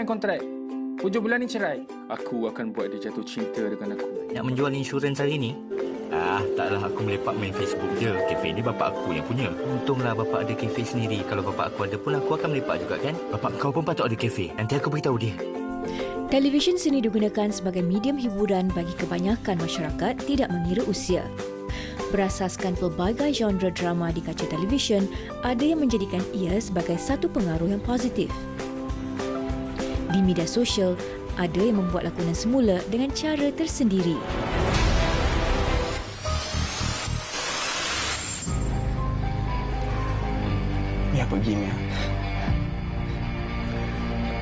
sign kontrak. Hujung bulan ni cerai. Aku akan buat dia jatuh cinta dengan aku. Nak menjual insurans hari ni? Taklah aku melepak main Facebook je. Kafe ni bapak aku yang punya. Untunglah bapak ada kafe sendiri. Kalau bapak aku ada pun aku akan melepak juga kan? Bapak kau pun patut ada kafe. Nanti aku beritahu dia. Televisyen seni digunakan sebagai medium hiburan bagi kebanyakan masyarakat tidak mengira usia. Berasaskan pelbagai genre drama di kaca televisyen, ada yang menjadikan ia sebagai satu pengaruh yang positif. Di media sosial, ada yang membuat lakonan semula dengan cara tersendiri. Mia pergi, Mia.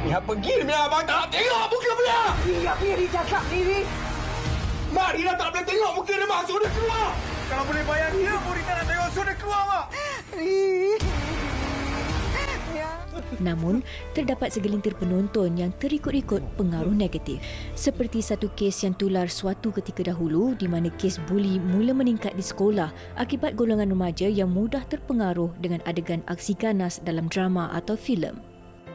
Mia pergi, Mia. Abang tak nak tengok muka Mia. Mia pergi cakap diri. Mak, Rina tak boleh tengok muka dia, Mak. Suruh dia keluar. Kalau boleh bayar dia pun Rina nak tengok. Suruh dia keluar, Mak. Namun, terdapat segelintir penonton yang terikut-ikut pengaruh negatif. Seperti satu kes yang tular suatu ketika dahulu di mana kes buli mula meningkat di sekolah akibat golongan remaja yang mudah terpengaruh dengan adegan aksi ganas dalam drama atau filem.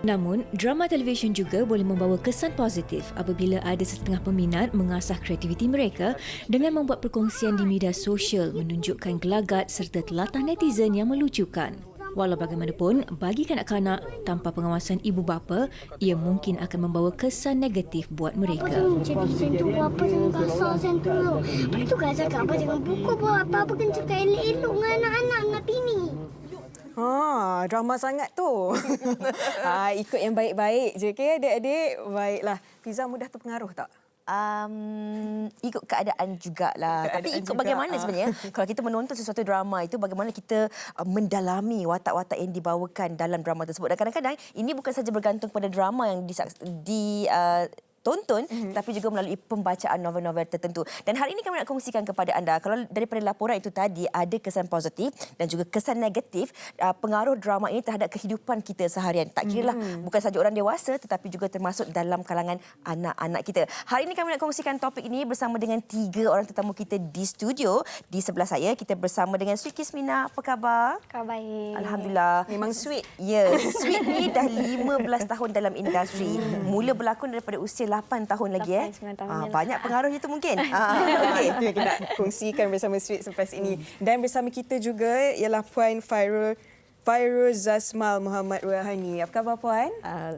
Namun, drama televisyen juga boleh membawa kesan positif apabila ada setengah peminat mengasah kreativiti mereka dengan membuat perkongsian di media sosial menunjukkan gelagat serta telatah netizen yang melucukan. Walau bagaimanapun, bagi kanak-kanak, tanpa pengawasan ibu bapa, ia mungkin akan membawa kesan negatif buat mereka. Jadi sentuh apa jangan kasar sentuh. Lepas tu kan cakap apa jangan pukul apa kan cakap elok-elok dengan anak-anak dengan bini. Drama sangat tu. Ikut yang baik-baik je, okay, adik-adik. Baiklah. Fiza mudah terpengaruh tak? Ikut keadaan jugalah. Tapi ikut juga, bagaimana sebenarnya kalau kita menonton sesuatu drama itu, bagaimana kita mendalami watak-watak yang dibawakan dalam drama tersebut. Dan kadang-kadang ini bukan saja bergantung pada drama yang tonton, tapi juga melalui pembacaan novel-novel tertentu. Dan hari ini kami nak kongsikan kepada anda, kalau daripada laporan itu tadi ada kesan positif dan juga kesan negatif pengaruh drama ini terhadap kehidupan kita seharian. Tak kiralah bukan saja orang dewasa tetapi juga termasuk dalam kalangan anak-anak kita. Hari ini kami nak kongsikan topik ini bersama dengan 3 orang tetamu kita di studio. Di sebelah saya kita bersama dengan Sweet Kismina. Apa khabar? Khabar baik. Alhamdulillah. Memang sweet. Ya, Sweet ni dah 15 tahun dalam industri. Mula berlakon daripada usia 8 tahun lagi. 9 tahun banyak pengaruhnya tu mungkin. Okay. Itu yang kita nak kongsikan bersama Sweet selepas ini. Dan bersama kita juga ialah Puan Fairul Zasmal Muhammad Rohani. Apa khabar Puan?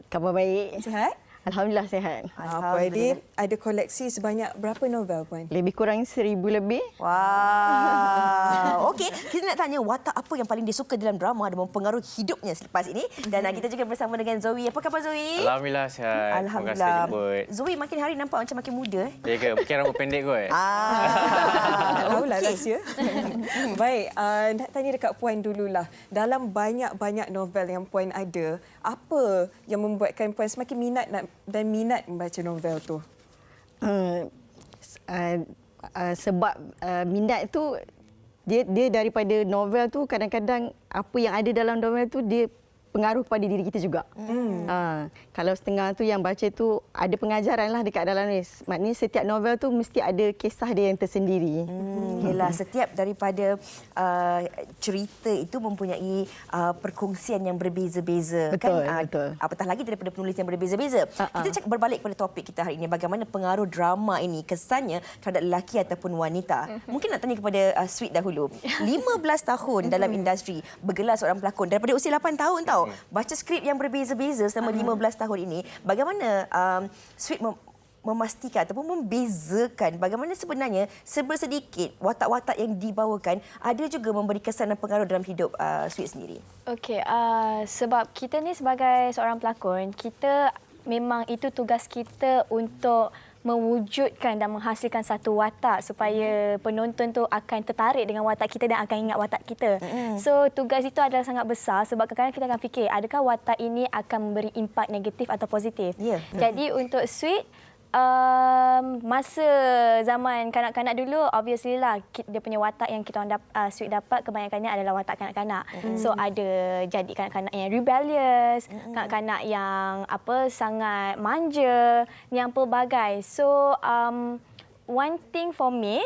Khabar baik. Sihat? Alhamdulillah sihat. Puan ini ada koleksi sebanyak berapa novel Puan? Lebih kurang 1,000 lebih. Wow. Okey, kita nak tanya watak apa yang paling disuka dalam drama dan mempengaruhi hidupnya selepas ini. Dan kita juga bersama dengan Zoe. Apa khabar Zoe? Alhamdulillah sihat. Alhamdulillah. Terima kasih jemput. Zoe makin hari nampak macam makin muda. Ya ke? Mungkin rambut pendek kot. Tahulah rahsia. Baik, nak tanya dekat Puan dululah. Dalam banyak-banyak novel yang Puan ada, apa yang membuatkan Puan semakin minat minat membaca novel tu? Sebab minat tu dia daripada novel tu, kadang-kadang apa yang ada dalam novel tu dia pengaruh pada diri kita juga. Kalau setengah tu yang baca tu ada pengajaran lah dekat dalam ni. Maknanya setiap novel tu mesti ada kisah dia yang tersendiri. Yalah, setiap daripada cerita itu mempunyai perkongsian yang berbeza-beza. Betul, kan? betul. Apatah lagi daripada penulis yang berbeza-beza. Kita berbalik pada topik kita hari ini. Bagaimana pengaruh drama ini, kesannya terhadap lelaki ataupun wanita. Mungkin nak tanya kepada Sweet dahulu. 15 tahun dalam industri, bergelar seorang pelakon. Daripada usia 8 tahun tau. Baca skrip yang berbeza-beza selama 15 tahun ini. Bagaimana Sweet memastikan ataupun membezakan bagaimana sebenarnya sebersedikit watak-watak yang dibawakan ada juga memberi kesan dan pengaruh dalam hidup Sweet sendiri? Okey, sebab kita ni sebagai seorang pelakon, kita memang itu tugas kita untuk mewujudkan dan menghasilkan satu watak supaya penonton tu akan tertarik dengan watak kita dan akan ingat watak kita. So tugas itu adalah sangat besar sebab kadang-kadang kita akan fikir adakah watak ini akan memberi impak negatif atau positif. Jadi untuk Sweet, masa zaman kanak-kanak dulu, obviously lah dia punya watak yang kita orang Sweet dapat kebanyakannya adalah watak kanak-kanak. So ada jadi kanak-kanak yang rebellious, kanak-kanak yang sangat manja, yang pelbagai. So one thing for me,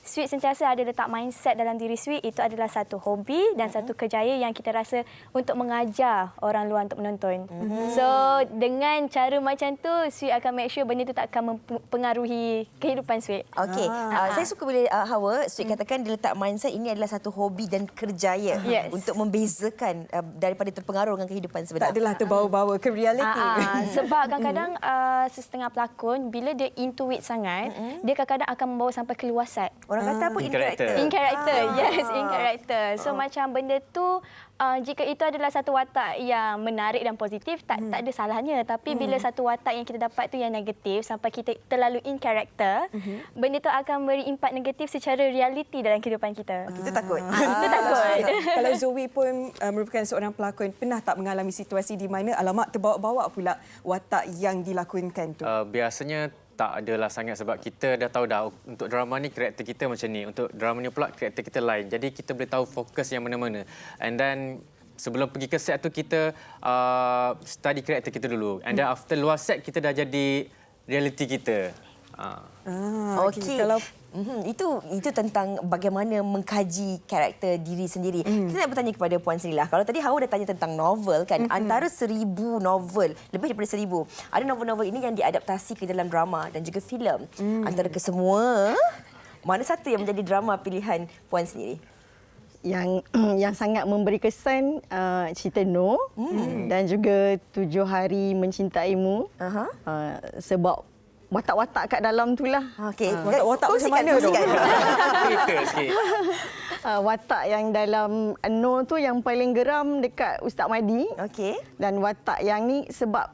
Sweet sentiasa ada letak mindset dalam diri Sweet, itu adalah satu hobi dan satu kerjaya yang kita rasa untuk mengajar orang luar untuk menonton. So dengan cara macam tu, Sweet akan make sure benda tu tak akan mempengaruhi kehidupan Sweet. Okey, saya suka bila Hawa Sweet katakan dia letak mindset ini adalah satu hobi dan kerjaya untuk membezakan daripada terpengaruh dengan kehidupan sebenar. Tak adalah terbawa-bawa ke realiti. Sebab kadang-kadang setengah pelakon bila dia into it sangat, dia kadang-kadang akan membawa sampai keluar set. Orang kata apa? In character. In character, yes, in character. So macam benda tu, jika itu adalah satu watak yang menarik dan positif, tak ada salahnya. Tapi bila satu watak yang kita dapat tu yang negatif, sampai kita terlalu in character, benda tu akan beri impak negatif secara realiti dalam kehidupan kita. Kita takut. Kita takut. Kalau Zoe pun merupakan seorang pelakon, pernah tak mengalami situasi di mana alamak terbawa-bawa pula watak yang dilakonkan tu? Biasanya tak adalah sangat sebab kita dah tahu dah untuk drama ni karakter kita macam ni, untuk drama ni pula karakter kita lain. Jadi kita boleh tahu fokus yang mana-mana. And then sebelum pergi ke set tu kita study karakter kita dulu. And then after luar set kita dah jadi reality kita. Okey. Kalau itu tentang bagaimana mengkaji karakter diri sendiri. Kita nak bertanya kepada Puan Sri lah. Kalau tadi Hawa dah tanya tentang novel kan, antara 1,000 novel, lebih daripada 1,000, ada novel-novel ini yang diadaptasi ke dalam drama dan juga filem. Antara kesemua, mana satu yang menjadi drama pilihan Puan sendiri? Yang sangat memberi kesan cerita No dan juga 7 Hari Mencintaimu. Sebab watak-watak kat dalam tu lah. Okey. Watak-watak macam mana tu? Cerita sikit. Watak yang dalam No tu yang paling geram dekat Ustaz Madi. Okey. Dan watak yang ni sebab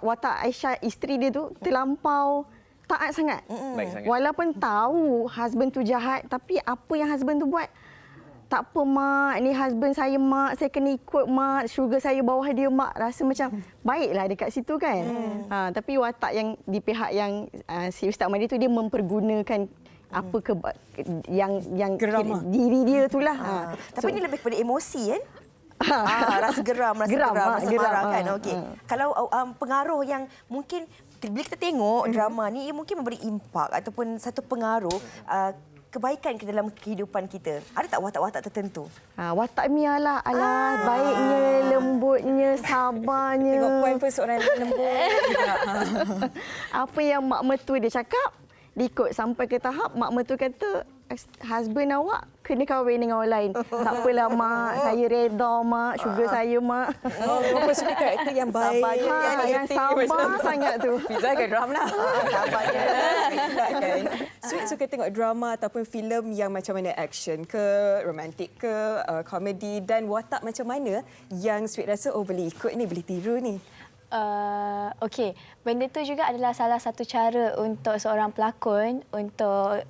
watak Aisyah, isteri dia tu terlampau taat sangat. Baik sangat. Walaupun tahu husband tu jahat, tapi apa yang husband tu buat, tak apa mak, ni husband saya mak, saya kena ikut mak, sugar saya bawah dia mak, rasa macam baiklah dekat situ kan. Tapi watak yang di pihak yang si Ustaz Madi tu, dia mempergunakan apa yang diri dia itulah. Tapi ini lebih kepada emosi kan? Rasa geram, rasa marah kan. Okey. Kalau pengaruh yang mungkin bila kita tengok drama ni, ia mungkin memberi impak ataupun satu pengaruh kebaikan ke dalam kehidupan kita. Ada tak watak-watak tertentu? Watak Mia lah. Alah, baiknya, lembutnya, sabarnya. Tengok Puan pun seorang lembut juga. Apa yang mak mertua dia cakap, diikut sampai ke tahap mak mertua kata, husband awak kena kahwin dengan orang lain. Tak apalah mak, saya reda mak, sugar saya mak. Apa suka karakter yang baik, yang sabar sangat tu. Pizza ke drama lah. Sweet suka tengok drama ataupun filem yang macam mana, action ke, romantik ke, komedi, dan watak macam mana yang Sweet rasa boleh ikut ni, boleh tiru ni? Okey, benda tu juga adalah salah satu cara untuk seorang pelakon untuk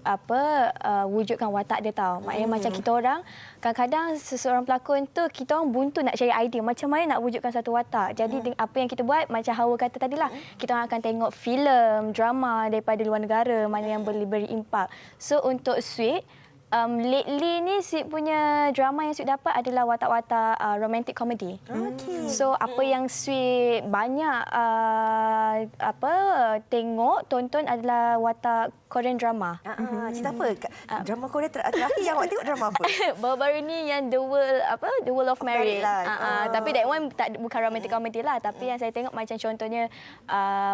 wujudkan watak dia tahu. Maknanya macam kita orang, kadang-kadang seseorang pelakon tu kita orang buntu nak cari idea macam mana nak wujudkan satu watak. Jadi apa yang kita buat, macam Hawa kata tadilah, kita orang akan tengok filem, drama daripada luar negara, mana yang boleh beri impak. So untuk Sweet, lately ni Sweet punya drama yang Sweet dapat adalah watak-watak romantic comedy. So apa yang Sweet banyak tengok, tonton adalah watak Korean drama. Cerita apa? Drama Korea terakhir yang awak tengok drama apa? Baru-baru ni yang The World of Married. Tapi that one bukan romantic comedy lah, tapi yang saya tengok macam contohnya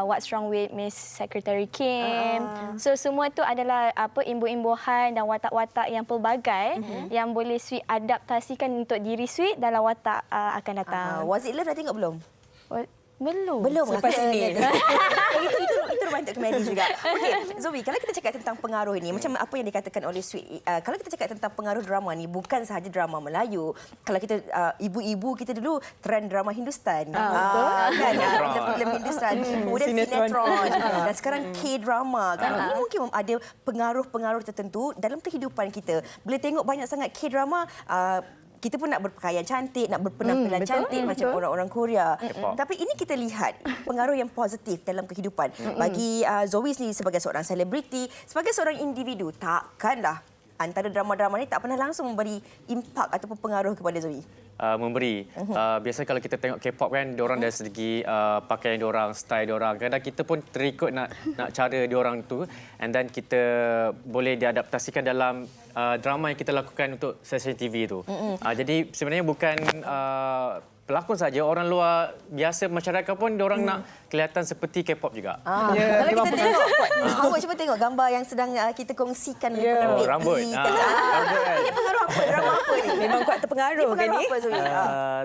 What's Wrong with Miss Secretary Kim. So semua tu adalah imbuh-imbuhan dan watak-watak yang pelbagai yang boleh Sweet adaptasikan untuk diri Sweet dalam watak akan datang. Was It Love dah tengok belum? Belum. Lepas ini. Itu romantic comedy juga. Okey, Zoe, kalau kita cakap tentang pengaruh ini, macam apa yang dikatakan oleh Sweet, kalau kita cakap tentang pengaruh drama ni, bukan sahaja drama Melayu. Kalau kita ibu-ibu kita dulu trend drama Hindustan. Kan? Filem Hindustan. Kemudian sinetron. Dan sekarang K-drama. Kan? Ini mungkin ada pengaruh-pengaruh tertentu dalam kehidupan kita. Bila tengok banyak sangat K-drama, kita pun nak berpakaian cantik, nak berpenampilan cantik macam orang-orang Korea. Tapi ini kita lihat pengaruh yang positif dalam kehidupan. Bagi Zoe sendiri sebagai seorang selebriti, sebagai seorang individu, takkanlah antara drama-drama ni tak pernah langsung memberi impak ataupun pengaruh kepada Zoe? Memberi. Biasa kalau kita tengok K-pop kan, diorang dari segi pakaian diorang, style diorang. Kadang kita pun terikut nak cara diorang tu, and then kita boleh diadaptasikan dalam drama yang kita lakukan untuk stesen TV tu. Jadi sebenarnya bukan pelakon saja, orang luar biasa masyarakat pun diorang nak kelihatan seperti K-pop juga. Kalau kita tengok, awak cuba tengok gambar yang sedang kita kongsikan dengan rambut. Ini pengaruh apa? Drama apa ni? Memang kuat terpengaruh kan ni? Apa Zoe?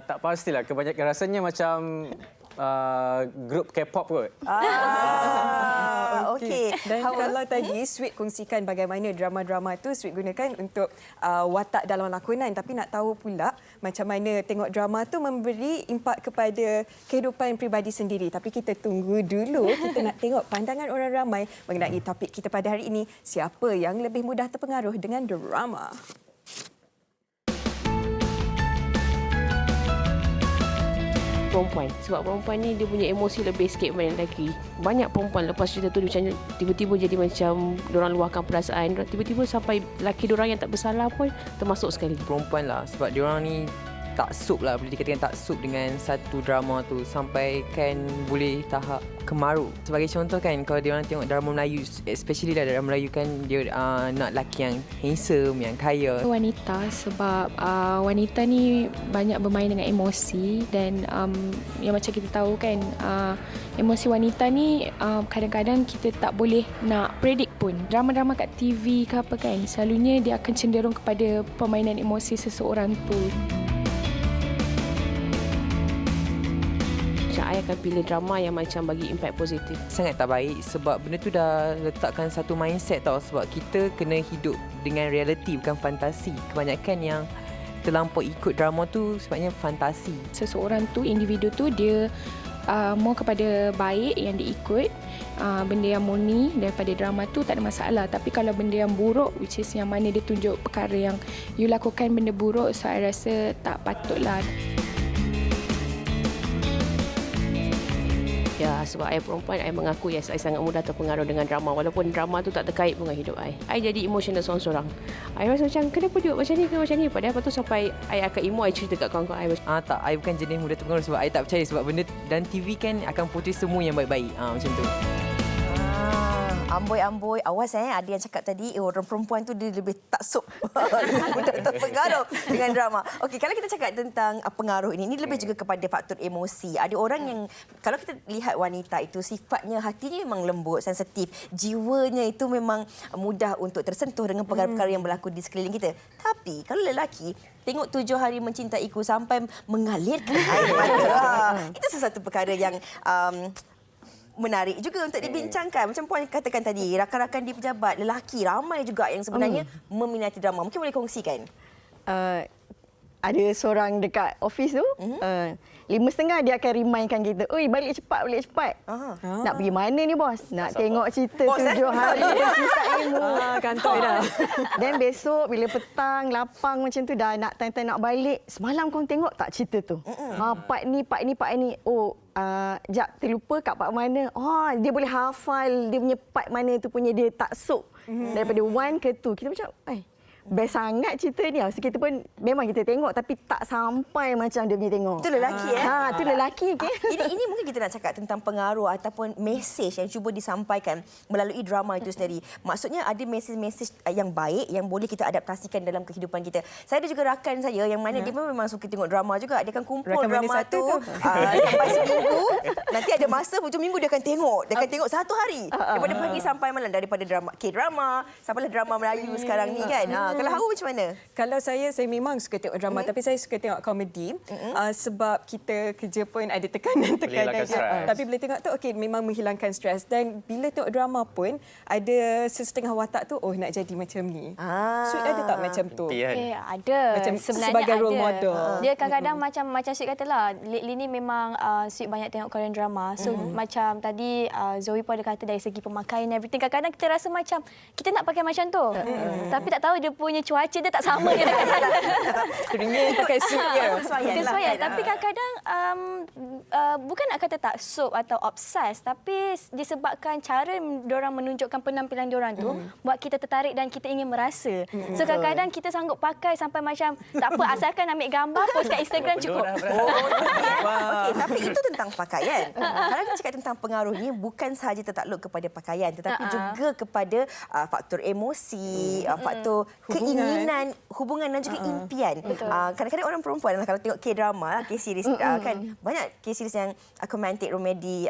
Tak pastilah, kebanyakan rasanya macam grup K-pop kot. Okey. Dan kalau tadi Sweet kongsikan bagaimana drama-drama tu Sweet gunakan untuk watak dalam lakonan, tapi nak tahu pula macam mana tengok drama tu memberi impak kepada kehidupan peribadi sendiri. Tapi kita tunggu dulu, kita nak tengok pandangan orang ramai mengenai topik kita pada hari ini, siapa yang lebih mudah terpengaruh dengan drama. Perempuan. Sebab perempuan ni dia punya emosi lebih sikit daripada lelaki. Banyak perempuan lepas cerita tu macam tiba-tiba jadi macam diorang luahkan perasaan. Tiba-tiba sampai lelaki diorang yang tak bersalah pun termasuk sekali. Perempuan lah, sebab diorang ni tak sup lah, boleh dikatakan tak sup dengan satu drama tu sampai kan boleh tahap kemaruk. Sebagai contoh kan, kalau diorang tengok drama Melayu, especially drama Melayu kan, dia nak lelaki yang handsome, yang kaya. Wanita, sebab wanita ni banyak bermain dengan emosi dan yang macam kita tahu kan, emosi wanita ni kadang-kadang kita tak boleh nak predict pun. Drama-drama kat TV ke apa kan, selalunya dia akan cenderung kepada permainan emosi seseorang tu. Saya akan pilih drama yang macam bagi impact positif. Sangat tak baik sebab benda tu dah letakkan satu mindset tau, sebab kita kena hidup dengan realiti bukan fantasi. Kebanyakan yang terlampau ikut drama tu sebabnya fantasi. Seseorang tu, individu tu dia more kepada baik yang dia ikut, benda yang murni daripada drama tu tak ada masalah. Tapi kalau benda yang buruk, which is yang mana dia tunjuk perkara yang you lakukan benda buruk, saya rasa tak patutlah. Ya, sebab saya perempuan, saya mengaku ya, saya sangat mudah terpengaruh dengan drama. Walaupun drama tu tak terkait dengan hidup saya. Saya jadi emosional seorang-seorang. Saya rasa macam, kenapa dia macam ni, kenapa macam ni? Padahal lepas tu sampai saya akan emo, saya cerita kat kawan-kawan saya. Tak, saya bukan jenis mudah terpengaruh sebab saya tak percaya. Sebab benda dan TV kan akan putih semua yang baik-baik. Macam tu. Amboi-amboi, awas ada yang cakap tadi orang perempuan tu dia lebih taksub, mudah terpengaruh dengan drama. Okey, kalau kita cakap tentang pengaruh ini lebih juga kepada faktor emosi. Ada orang yang kalau kita lihat wanita itu sifatnya hatinya memang lembut, sensitif, jiwanya itu memang mudah untuk tersentuh dengan perkara-perkara yang berlaku di sekeliling kita. Tapi kalau lelaki tengok 7 hari mencintaiku sampai mengalirkan air mata. Itu sesuatu perkara yang menarik juga untuk dibincangkan. Macam Puan katakan tadi, rakan-rakan di pejabat, lelaki ramai juga yang sebenarnya meminati drama. Mungkin boleh kongsikan? Ada seorang dekat office tu, 5:30 dia akan remindkan kita, oi balik cepat, balik cepat. Nak pergi mana ni bos? Nak tengok cerita 7 hari kita ilmu. Kantor dah. Dan besok bila petang, lapang macam tu dah nak time-time nak balik. Semalam kau tengok tak cerita tu? Part ni. Oh, jap terlupa kat part mana. Dia boleh hafal dia punya part mana tu punya dia taksub. Daripada 1 ke 2. Kita macam, best sangat cerita ni. So kita pun memang kita tengok tapi tak sampai macam dia punya tengok. Itu lelaki itu lelaki. Okay? Ini mungkin kita nak cakap tentang pengaruh ataupun mesej yang cuba disampaikan melalui drama itu sendiri. Maksudnya ada mesej-mesej yang baik yang boleh kita adaptasikan dalam kehidupan kita. Saya ada juga rakan saya yang mana dia pun memang suka tengok drama juga. Dia akan kumpul rakan drama tu sampai seminggu. Nanti ada masa hujung minggu dia akan tengok. Dia akan tengok 1 hari. Daripada pagi sampai malam. Daripada drama K-drama sampailah drama Melayu sekarang ni kan. Kalau Haru macam mana? Kalau saya memang suka tengok drama tapi saya suka tengok komedi sebab kita kerja pun ada tekanan-tekanan. Tapi bila tengok tu memang menghilangkan stres dan bila tengok drama pun ada sesetengah watak tu nak jadi macam ni. Sweet ada tak macam tu? Ada. Macam sebenarnya sebagai ada. role model. Dia kadang-kadang macam Sweet katalah, lately ni memang Sweet banyak tengok Korean drama. So macam tadi Zoe pun ada kata dari segi pemakaian everything. Kadang-kadang kita rasa macam kita nak pakai macam tu. Tapi tak tahu dia punya cuaca dia tak sama dia dekat sana. Teringin pakai suit dia. Kesesuaian. Tapi kadang-kadang bukan nak kata tak sup atau obses, tapi disebabkan cara diorang menunjukkan penampilan diorang tu buat kita tertarik dan kita ingin merasa. So kadang-kadang kita sanggup pakai sampai macam tak apa, asalkan ambil gambar post kat Instagram cukup. Okey, tapi itu tentang pakaian. Kalau kita cakap tentang pengaruh ni bukan sahaja tertakluk kepada pakaian tetapi juga kepada faktor emosi, faktor keinginan, hubungan dan juga impian. Kadang-kadang orang perempuan kalau tengok K-drama, K-series kan banyak K-series yang romantik, romedi,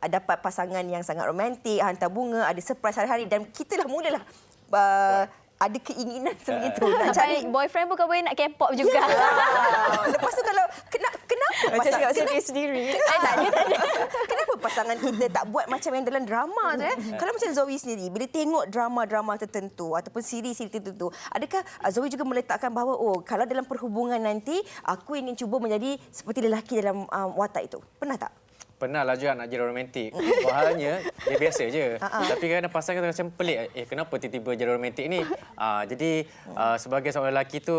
dapat pasangan yang sangat romantik, hantar bunga, ada surprise hari-hari dan kita lah mulalah ada keinginan sebegitu nak cari boyfriend pun kau boleh nak K-pop juga. Lepas tu kalau kenapa Macam cakap sendiri. tak ada. Kenapa pasangan kita tak buat macam yang dalam drama tu Kalau macam Zoe sendiri bila tengok drama-drama tertentu ataupun siri-siri tertentu, adakah Zoe juga meletakkan bahawa kalau dalam perhubungan nanti aku ingin cuba menjadi seperti lelaki dalam watak itu? Pernah tak? Pernah lah juga nak jadi romantik. Wahalnya dia biasa je. Tapi kadang-kadang pasangan tu macam pelik. Kenapa tiba-tiba jadi romantik ni? Jadi sebagai seorang lelaki tu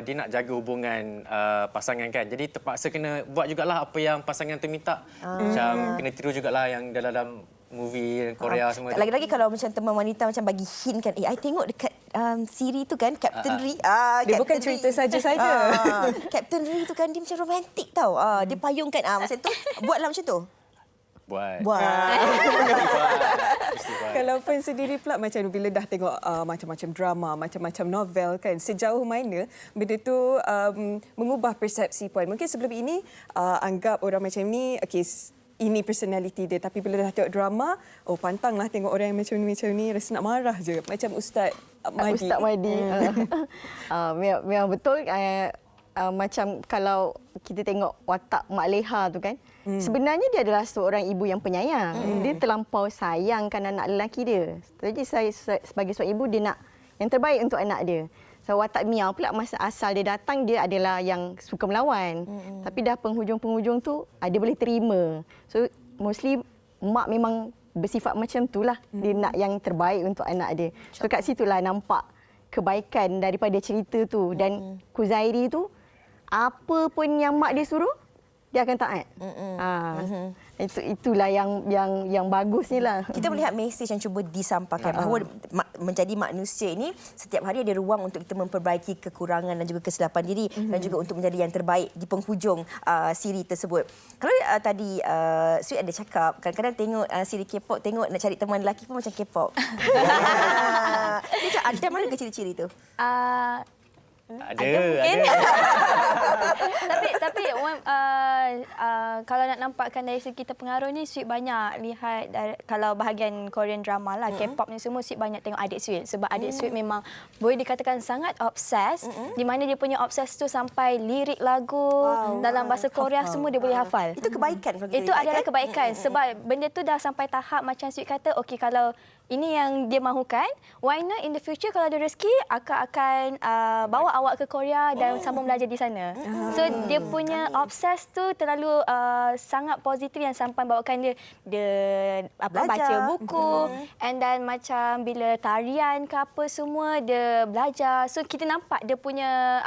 dia nak jaga hubungan pasangan kan. Jadi terpaksa kena buat jugalah apa yang pasangan tu minta. Macam kena tiru jugalah yang dalam movie Korea semua. Lagi-lagi kalau macam teman wanita macam bagi hint kan, I tengok dekat siri tu kan Captain Ri. Dia bukan cerita saja-saja. Captain Ri tu kan dia macam romantik tau. Dia payungkan macam tu. Buatlah macam tu. Buat. Kalau Puan sendiri pula macam bila dah tengok macam-macam drama, macam-macam novel kan, sejauh mana benda tu mengubah persepsi Puan? Mungkin sebelum ini anggap orang macam ni, ini personality dia. Tapi bila dah tengok drama, pantanglah tengok orang yang macam ni, rasa nak marah je. Macam Ustaz Mahdi. Ustaz Mahdi. Memang betul. Macam kalau kita tengok watak Mak Leha tu kan, sebenarnya dia adalah seorang ibu yang penyayang. Dia terlampau sayangkan anak lelaki dia. Jadi saya sebagai seorang ibu, dia nak yang terbaik untuk anak dia. So, watak Mia pula masa asal dia datang, dia adalah yang suka melawan. Tapi dah penghujung-penghujung tu, dia boleh terima. So, mostly mak memang bersifat macam itulah. Dia nak yang terbaik untuk anak dia. So, kat situlah nampak kebaikan daripada cerita tu. Dan Kuzairi tu, apa pun yang mak dia suruh, dia akan taat. Itulah yang bagusnya lah. Kita melihat mesej yang cuba disampaikan bahawa menjadi manusia ini setiap hari ada ruang untuk kita memperbaiki kekurangan dan juga kesilapan diri dan juga untuk menjadi yang terbaik di penghujung siri tersebut. Kalau tadi Sweet ada cakap kadang-kadang tengok siri K-pop, tengok nak cari teman lelaki pun macam K-pop. Ada mana ke ciri-ciri tu? Ada. tapi kalau nak nampakkan dari segi kita pengaruh ni, Sweet banyak lihat kalau bahagian Korean drama lah, K-pop ni semua Sweet banyak tengok adik Sweet. Sebab adik Sweet memang boleh dikatakan sangat obses, di mana dia punya obses tu sampai lirik lagu dalam bahasa Korea semua dia boleh hafal. Itu kebaikan. Itu adalah kebaikan. Sebab benda tu dah sampai tahap macam Sweet kata, okey kalau ini yang dia mahukan, why not in the future kalau ada rezeki, akak akan bawa awak ke Korea dan sambung belajar di sana. So dia punya obses tu terlalu sangat positif yang sampai bawakan dia baca buku and then macam bila tarian ke apa semua dia belajar. So kita nampak dia punya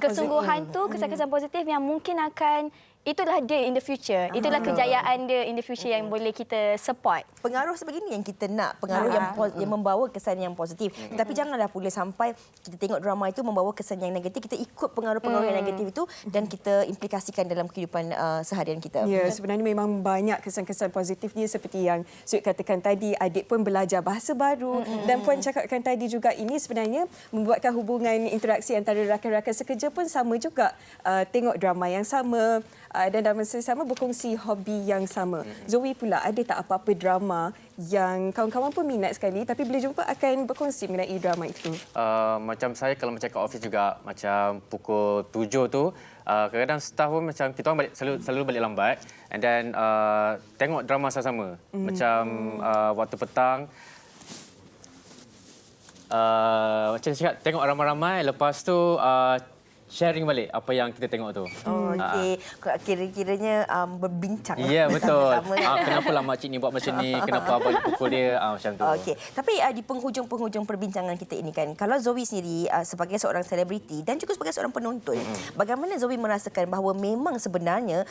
kesungguhan tu, kesan-kesan positif yang mungkin akan itulah dia in the future. Itulah kejayaan dia in the future yang boleh kita support. Pengaruh sebegini yang kita nak. Pengaruh yang membawa kesan yang positif. Tapi janganlah pula sampai kita tengok drama itu membawa kesan yang negatif. Kita ikut pengaruh-pengaruh yang negatif itu dan kita implikasikan dalam kehidupan seharian kita. Ya, sebenarnya memang banyak kesan-kesan positif dia seperti yang Sweet katakan tadi. Adik pun belajar bahasa baru. Dan Puan cakapkan tadi juga ini sebenarnya membuatkan hubungan interaksi antara rakan-rakan sekerja pun sama juga. Tengok drama yang sama. Dan dalam masa sama berkongsi hobi yang sama. Zoe pula, ada tak apa-apa drama yang kawan-kawan pun minat sekali tapi bila jumpa akan berkongsi mengenai drama itu? Macam saya kalau macam kat office juga, macam pukul 7 tu, kadang-kadang staff pun macam kita orang selalu balik lambat and then tengok drama sama-sama. Macam waktu petang, macam cakap tengok ramai-ramai, lepas tu sharing balik apa yang kita tengok tu. Okey, kira-kiranya berbincang. Ya, betul. Bersama. Kenapa lah makcik ni buat macam ni? Kenapa abang pukul dia? Macam tu. Okey, tapi di penghujung-penghujung perbincangan kita ini kan, kalau Zoe sendiri sebagai seorang selebriti dan juga sebagai seorang penonton, bagaimana Zoe merasakan bahawa memang sebenarnya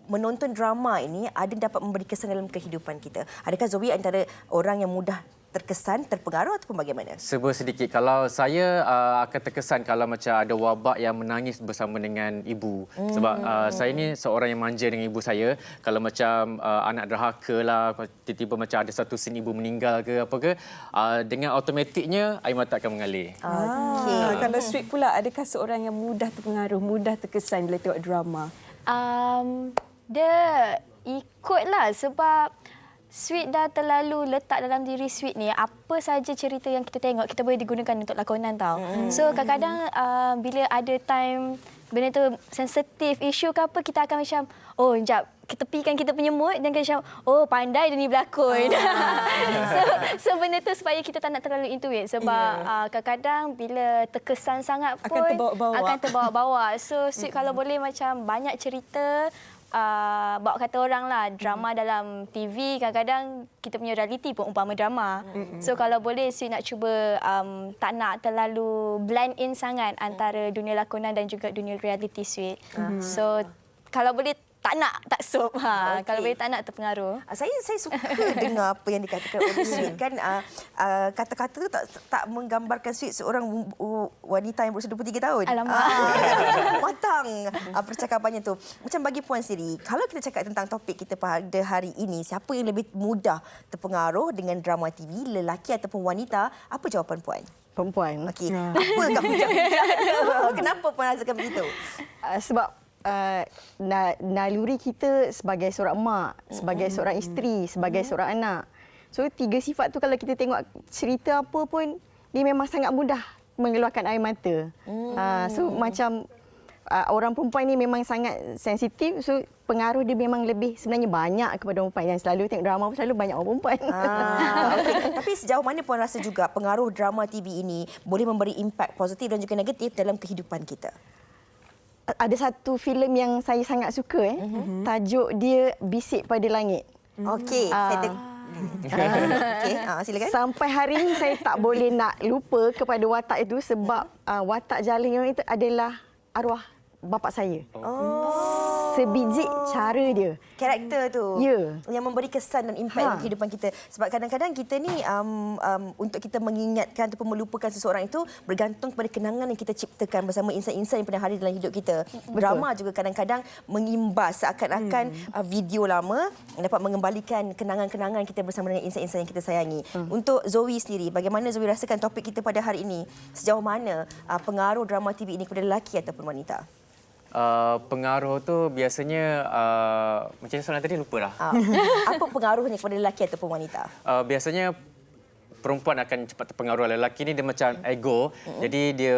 menonton drama ini ada dapat memberi kesan dalam kehidupan kita? Adakah Zoe antara orang yang mudah terkesan, terpengaruh ataupun bagaimana? Serba sedikit. Kalau saya akan terkesan kalau macam ada wabak yang menangis bersama dengan ibu. Sebab saya ni seorang yang manja dengan ibu saya. Kalau macam anak derhaka lah, tiba-tiba macam ada satu scene ibu meninggal ke apa ke, dengan automatiknya air mata akan mengalir. Kalau Sweet pula, adakah seorang yang mudah terpengaruh, mudah terkesan bila tengok drama? Dia ikutlah sebab Sweet dah terlalu letak dalam diri Sweet ni, apa saja cerita yang kita tengok, kita boleh digunakan untuk lakonan tau. So kadang-kadang bila ada time benda tu sensitif, isu ke apa, kita akan macam, oh sekejap, kita tepikan kita punya mood dan kita macam, oh pandai dia ni berlakon. so benda tu supaya kita tak nak terlalu into it. Sebab kadang-kadang bila terkesan sangat pun akan terbawa-bawa. So Sweet kalau boleh macam banyak cerita, bawa kata orang lah, drama dalam TV kadang-kadang kita punya reality pun umpama drama. So kalau boleh Sweet nak cuba tak nak terlalu blend in sangat antara dunia lakonan dan juga dunia reality Sweet. So kalau boleh tak nak taksub. Kalau boleh tak nak terpengaruh. Saya suka dengar apa yang dikatakan oleh Sweet kan. Kata-kata tu tak menggambarkan Sweet seorang wanita yang berusia 23 tahun. Alamak. Matang percakapannya tu. Macam bagi Puan sendiri, kalau kita cakap tentang topik kita pada hari ini, siapa yang lebih mudah terpengaruh dengan drama TV, lelaki ataupun wanita? Apa jawapan Puan? Perempuan. Okey. Apa kat kenapa Puan rasakan begitu? Sebab naluri kita sebagai seorang mak, sebagai seorang isteri, sebagai seorang anak. So 3 sifat tu kalau kita tengok cerita apa pun, dia memang sangat mudah mengeluarkan air mata. So macam orang perempuan ni memang sangat sensitif, so pengaruh dia memang lebih sebenarnya banyak kepada perempuan. Yang selalu tengok drama pun selalu banyak orang perempuan. Okay. Tapi sejauh mana Puan rasa juga pengaruh drama TV ini boleh memberi impak positif dan juga negatif dalam kehidupan kita? Ada satu filem yang saya sangat suka. Tajuk dia Bisik Pada Langit. Okey. Okey, silakan. Sampai hari ini saya tak boleh nak lupa kepada watak itu sebab watak Jalil itu adalah arwah bapa saya. Sebiji cara dia. Karakter tu. Ya. Yang memberi kesan dan impak dalam kehidupan kita. Sebab kadang-kadang kita ni untuk kita mengingatkan ataupun melupakan seseorang itu bergantung kepada kenangan yang kita ciptakan bersama insan-insan yang pernah hadir dalam hidup kita. Betul. Drama juga kadang-kadang mengimbas seakan-akan video lama dapat mengembalikan kenangan-kenangan kita bersama dengan insan-insan yang kita sayangi. Untuk Zoe sendiri, bagaimana Zoe rasakan topik kita pada hari ini? Sejauh mana pengaruh drama TV ini kepada lelaki ataupun wanita? Pengaruh tu biasanya macam soalan tadi lupalah. Apa pengaruhnya kepada lelaki ataupun wanita? Biasanya perempuan akan cepat terpengaruh. Lelaki ni dia macam ego. Jadi dia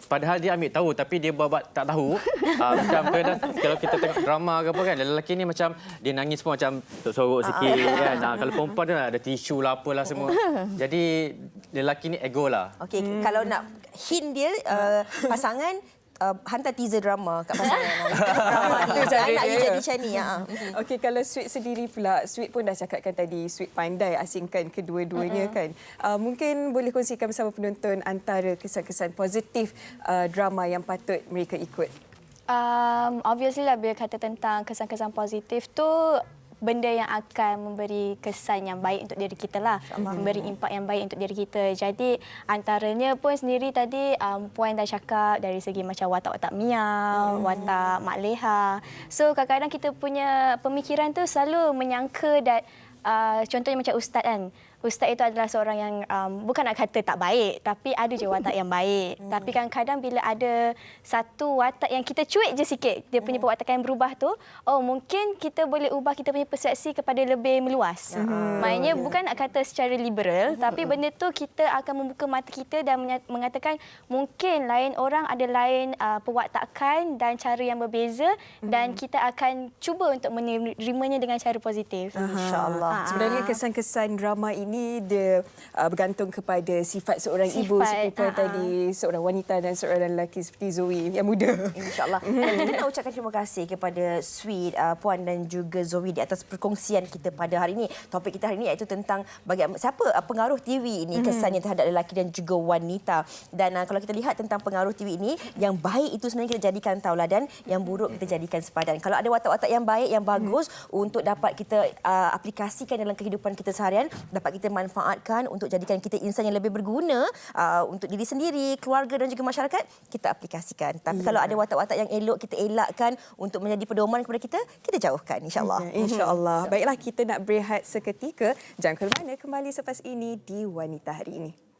padahal dia ambil tahu tapi dia buat tak tahu. Macam kalau kita tengok drama ke apa kan, lelaki ni macam dia nangis pun macam sorok sikit kan. Kalau perempuan dia ada tisu lah apalah semua. Jadi lelaki ni ego lah. Okey, kalau nak hint dia pasangan, hantar teaser drama kat pasangan. Drama ni. Nak you jadi macam ni. Okey, kalau Sweet sendiri pula, Sweet pun dah cakapkan tadi, Sweet pandai asingkan kedua-duanya kan. Mungkin boleh kongsikan bersama penonton antara kesan-kesan positif drama yang patut mereka ikut. Obviously lah bila kata tentang kesan-kesan positif tu, benda yang akan memberi kesan yang baik untuk diri kita lah. Memberi impak yang baik untuk diri kita. Jadi antaranya pun sendiri tadi Puan dah cakap dari segi macam watak-watak miau, watak Mak Leha. So kadang-kadang kita punya pemikiran tu selalu menyangka dan contohnya macam Ustaz kan. Ustaz itu adalah seorang yang bukan nak kata tak baik, tapi ada je watak yang baik. Tapi kadang-kadang bila ada satu watak yang kita cuik je sikit, dia punya perwatakan yang berubah tu, mungkin kita boleh ubah kita punya persepsi kepada lebih meluas. Maknanya bukan nak kata secara liberal, tapi benda tu kita akan membuka mata kita dan mengatakan mungkin lain orang ada lain perwatakan dan cara yang berbeza dan kita akan cuba untuk menerimanya dengan cara positif. InsyaAllah. Sebenarnya kesan-kesan drama ini ini dia bergantung kepada sifat seorang ibu seperti tadi, seorang wanita dan seorang lelaki seperti Zoe yang muda. InsyaAllah. Kita nak ucapkan terima kasih kepada Sweet, Puan dan juga Zoe di atas perkongsian kita pada hari ini. Topik kita hari ini iaitu tentang bagaimana siapa pengaruh TV ini kesannya terhadap lelaki dan juga wanita. Dan kalau kita lihat tentang pengaruh TV ini, yang baik itu sebenarnya kita jadikan tauladan, yang buruk kita jadikan sepadan. Kalau ada watak-watak yang baik, yang bagus untuk dapat kita aplikasikan dalam kehidupan kita seharian, dapat kita manfaatkan untuk jadikan kita insan yang lebih berguna untuk diri sendiri, keluarga dan juga masyarakat, kita aplikasikan. Tapi kalau ada watak-watak yang elok, kita elakkan untuk menjadi pedoman kepada kita, kita jauhkan insya-Allah. InsyaAllah. Baiklah, kita nak berehat seketika. Jangan ke mana, kembali selepas ini di Wanita Hari Ini.